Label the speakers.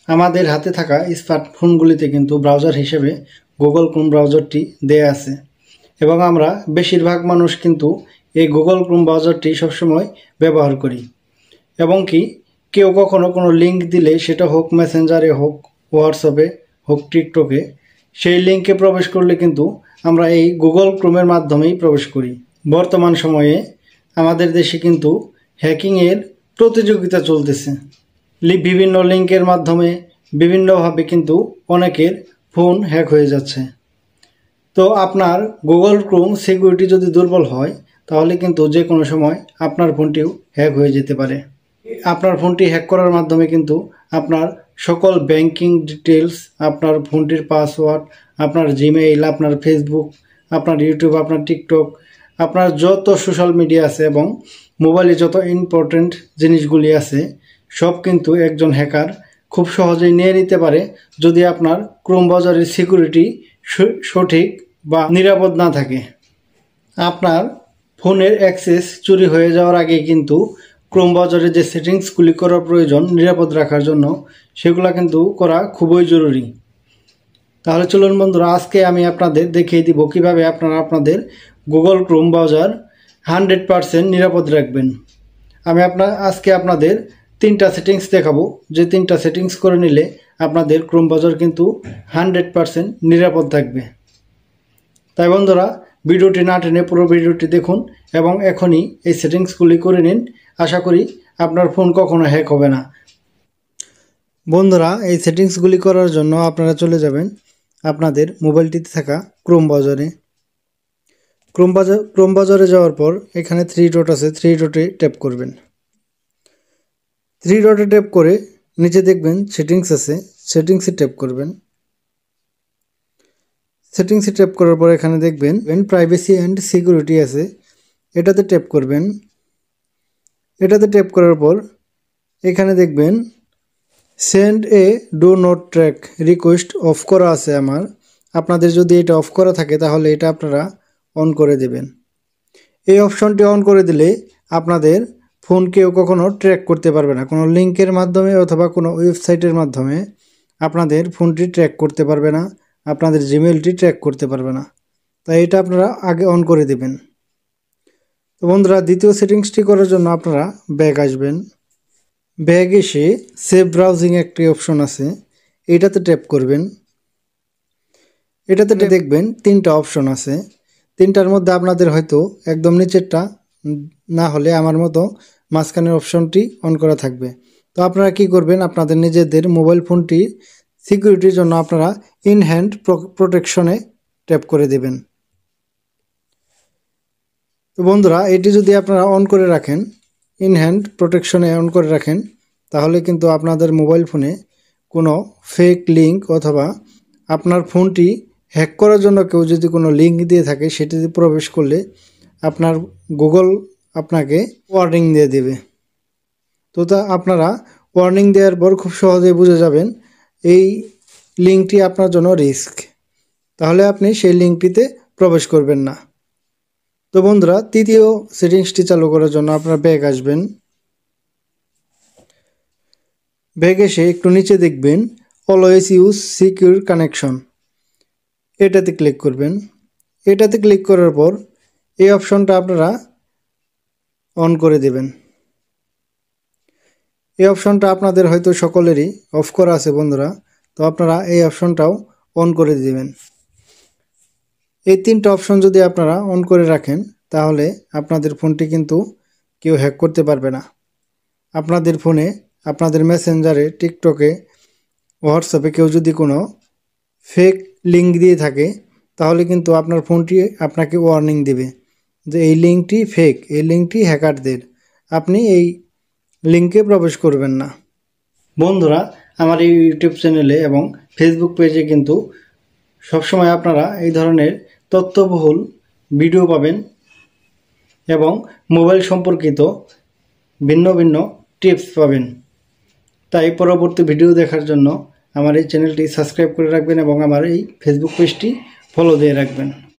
Speaker 1: আমাদের হাতে থাকা স্মার্টফোনগুলিতে কিন্তু ব্রাউজার হিসেবে গুগল ক্রোম ব্রাউজারটি দেয়া আছে এবং আমরা বেশিরভাগ মানুষ কিন্তু এই গুগল ক্রোম ব্রাউজারটি সবসময় ব্যবহার করি এবং কি কেউ কখনো কোনো লিঙ্ক দিলে সেটা হোক মেসেঞ্জারে হোক হোয়াটসঅ্যাপে হোক টিকটকে সেই লিঙ্কে প্রবেশ করলে কিন্তু আমরা এই গুগল ক্রোমের মাধ্যমেই প্রবেশ করি। বর্তমান সময়ে আমাদের দেশে কিন্তু হ্যাকিংয়ের প্রতিযোগিতা চলতেছে। বিভিন্ন লিঙ্কের মাধ্যমে বিভিন্নভাবে কিন্তু অনেকের ফোন হ্যাক হয়ে যাচ্ছে। তো আপনার গুগল ক্রোম সিকিউরিটি যদি দুর্বল হয় তাহলে কিন্তু যে কোনো সময় আপনার ফোনটিও হ্যাক হয়ে যেতে পারে। আপনার ফোনটি হ্যাক করার মাধ্যমে কিন্তু আপনার সকল ব্যাংকিং ডিটেলস, আপনার ফোনটির পাসওয়ার্ড, আপনার জিমেইল, আপনার ফেসবুক, আপনার ইউটিউব, আপনার টিকটক, আপনার যত সোশ্যাল মিডিয়া আছে এবং মোবাইলে যত ইম্পর্টেন্ট জিনিসগুলি আছে সব কিন্তু একজন হ্যাকার খুব সহজেই নিয়ে নিতে পারে যদি আপনার ক্রোম ব্রাউজারের সিকিউরিটি সঠিক বা নিরাপদ না থাকে। আপনার ফোনের অ্যাক্সেস চুরি হয়ে যাওয়ার আগে কিন্তু ক্রোম ব্রাউজারে যে সেটিংসগুলি করা প্রয়োজন নিরাপদ রাখার জন্য সেগুলো কিন্তু করা খুবই জরুরি। তাহলে চলুন বন্ধুরা, আজকে আমি আপনাদের দেখিয়ে দিব কিভাবে আপনারা আপনাদের গুগল ক্রোম ব্রাউজার 100% নিরাপদ রাখবেন। আমি আজকে আপনাদের 3টা সেটিংস দেখাবো, যে 3টা সেটিংস করে নিলে আপনাদের ক্রোম ব্রাউজার কিন্তু 100% নিরাপদ থাকবে। তাই বন্ধুরা, ভিডিওটি না টেনে পুরো ভিডিওটি দেখুন এবং এখনই এই সেটিংসগুলি করে নিন। আশা করি আপনার ফোন কখনো হ্যাক হবে না। বন্ধুরা, এই সেটিংসগুলি করার জন্য আপনারা চলে যাবেন আপনাদের মোবাইলটিতে থাকা ক্রোম ব্রাউজারে। ক্রোম ব্রাউজারে যাওয়ার পর এখানে 3 ডট আছে, 3 ডটে ট্যাপ করবেন। 3 ডটে ট্যাপ করে নিচে দেখবেন সেটিংস আছে, সেটিংসে ট্যাপ করবেন। সেটিংসে ট্যাপ করার পর এখানে দেখবেন প্রাইভেসি অ্যান্ড সিকিউরিটি আছে, এটাতে ট্যাপ করবেন। এটাতে ট্যাপ করার পর এখানে দেখবেন send A do not track request of করা আছে আমার। আপনাদের যদি এটা অফ করা থাকে তাহলে এটা আপনারা অন করে দেবেন। এই অপশনটি অন করে দিলে আপনাদের ফোন কেউ কখনো ট্র্যাক করতে পারবে না। কোনো লিঙ্কের মাধ্যমে অথবা কোনো ওয়েবসাইটের মাধ্যমে আপনাদের ফোনটি ট্র্যাক করতে পারবে না, আপনাদের জিমেইলটি ট্র্যাক করতে পারবে না। তাই এটা আপনারা আগে অন করে দেবেন। তো বন্ধুরা, দ্বিতীয় সেটিংসটি করার জন্য আপনারা ব্যাক আসবেন। ব্যাক এসে সেভ ব্রাউজিং একটি অপশন আছে, এটাতে ট্যাপ করবেন। এটাতে দেখবেন 3টা অপশন আছে। 3টার মধ্যে আপনাদের হয়তো একদম নিচেরটা না হলে আমার মতো মাঝখানের অপশনটি অন করা থাকবে। তো আপনারা কি করবেন, আপনাদের নিজেদের মোবাইল ফোনটি সিকিউরিটির জন্য আপনারা ইন হ্যান্ড প্রোটেকশনে ট্যাপ করে দেবেন। তো বন্ধুরা, এটি যদি আপনারা অন করে রাখেন, ইন হ্যান্ড প্রোটেকশনে অন করে রাখেন, তাহলে কিন্তু আপনাদের মোবাইল ফোনে কোনো ফেক লিঙ্ক অথবা আপনার ফোনটি হ্যাক করার জন্য কেউ যদি কোনো লিঙ্ক দিয়ে থাকে সেটিতে প্রবেশ করলে আপনার গুগল আপনাকে ওয়ার্নিং দিয়ে দেবে। তো আপনারা ওয়ার্নিং দেওয়ার পর খুব সহজেই বুঝে যাবেন এই লিঙ্কটি আপনার জন্য রিস্ক, তাহলে আপনি সেই লিঙ্কটিতে প্রবেশ করবেন না। তো বন্ধুরা, তৃতীয় সেটিংসটি চালু করার জন্য আপনারা ব্যাক আসবেন। ব্যাক এসে একটু নিচে দেখবেন অলওয়েজ ইউজ সিকিউর কানেকশন, এটাতে ক্লিক করবেন। এটাতে ক্লিক করার পর এই অপশনটা আপনারা অন করে দেবেন। এই অপশনটা আপনাদের হয়তো সকলেরই অফ করা আছে বন্ধুরা, তো আপনারা এই অপশনটাও অন করে দেবেন। এই 3টা অপশন যদি আপনারা অন করে রাখেন তাহলে আপনাদের ফোনটি কিন্তু কেউ হ্যাক করতে পারবে না। আপনাদের ফোনে, আপনাদের মেসেঞ্জারে, টিকটকে, হোয়াটসঅ্যাপে কেউ যদি কোনো ফেক লিঙ্ক দিয়ে থাকে তাহলে কিন্তু আপনার ফোনটি আপনাকে ওয়ার্নিং দেবে যে এই লিঙ্কটি ফেক, এই লিঙ্কটি হ্যাকারদের, আপনি এই লিঙ্কে প্রবেশ করবেন না। বন্ধুরা, আমার এই ইউটিউব চ্যানেলে এবং ফেসবুক পেজে কিন্তু সবসময় আপনারা এই ধরনের তথ্যবহুল ভিডিও পাবেন এবং মোবাইল সম্পর্কিত ভিন্ন ভিন্ন টিপস পাবেন। তাই পরবর্তী ভিডিও দেখার জন্য আমার এই চ্যানেলটি সাবস্ক্রাইব করে রাখবেন এবং আমার এই ফেসবুক পেজটি ফলো দিয়ে রাখবেন।